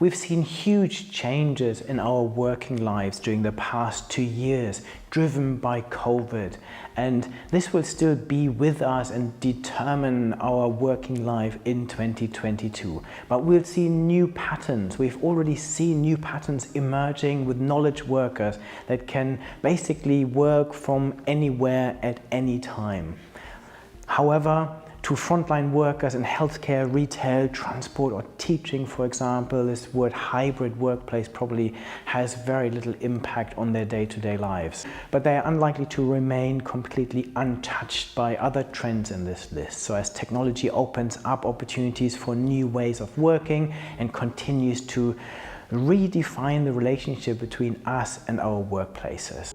We've seen huge changes in our working lives during the past 2 years, driven by COVID. And this will still be with us and determine our working life in 2022. But we'll see new patterns. We've already seen new patterns emerging with knowledge workers that can basically work from anywhere at any time. However, to frontline workers in healthcare, retail, transport or teaching, for example, this word hybrid workplace probably has very little impact on their day-to-day lives. But they are unlikely to remain completely untouched by other trends in this list. So as technology opens up opportunities for new ways of working and continues to redefine the relationship between us and our workplaces.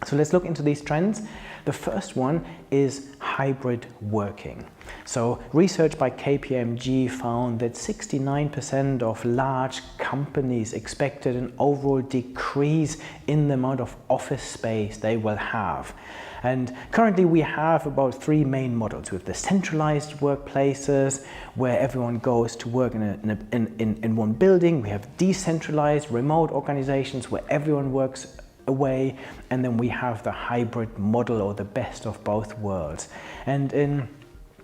So let's look into these trends. The first one is hybrid working. So research by KPMG found that 69% of large companies expected an overall decrease in the amount of office space they will have. And currently we have about 3 main models. We have the centralized workplaces where everyone goes to work in one building. We have decentralized remote organizations where everyone works away, and then we have the hybrid model, or the best of both worlds. And in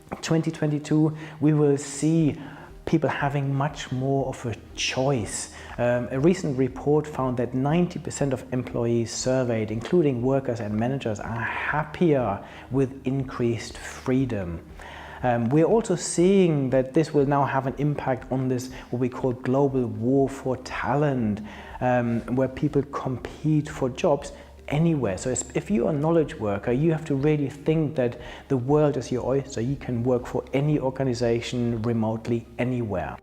2022 we will see people having much more of a choice. A recent report found that 90% of employees surveyed, including workers and managers, are happier with increased freedom. We're also seeing that this will now have an impact on this, what we call global war for talent, where people compete for jobs anywhere. So if you're a knowledge worker, you have to really think that the world is your oyster. You can work for any organization remotely anywhere.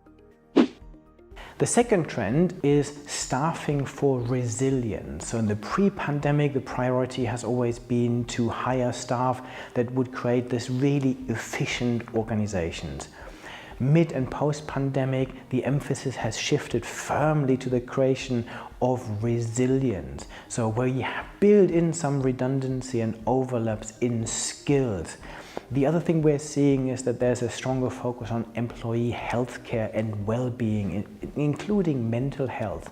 The second trend is staffing for resilience. So in the pre-pandemic, the priority has always been to hire staff that would create this really efficient organizations. Mid and post-pandemic, the emphasis has shifted firmly to the creation of resilience. So where you build in some redundancy and overlaps in skills. The other thing we're seeing is that there's a stronger focus on employee healthcare and well-being, including mental health.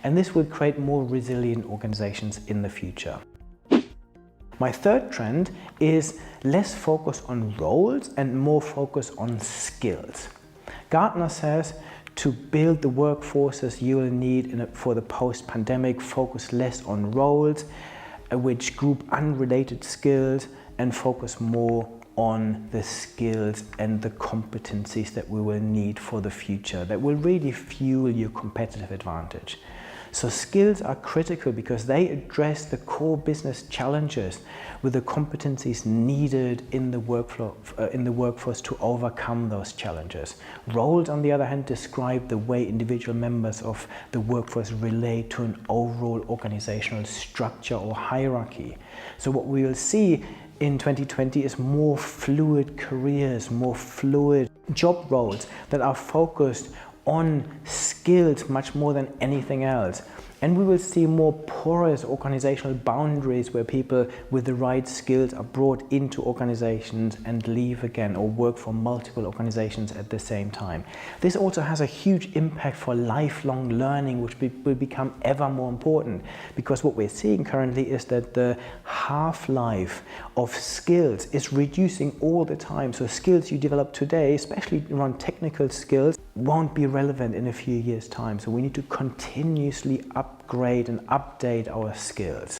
And this will create more resilient organizations in the future. My third trend is less focus on roles and more focus on skills. Gartner says to build the workforces you will need for the post-pandemic, focus less on roles, which group unrelated skills, and focus more on the skills and the competencies that we will need for the future that will really fuel your competitive advantage. So skills are critical because they address the core business challenges with the competencies needed in the workforce to overcome those challenges. Roles, on the other hand, describe the way individual members of the workforce relate to an overall organizational structure or hierarchy. So what we will see in 2020 is more fluid careers, more fluid job roles that are focused on skills much more than anything else. And we will see more porous organizational boundaries where people with the right skills are brought into organizations and leave again or work for multiple organizations at the same time. This also has a huge impact for lifelong learning, which will become ever more important, because what we're seeing currently is that the half-life of skills is reducing all the time. So skills you develop today, especially around technical skills, won't be relevant in a few years' time. So we need to continuously upgrade and update our skills.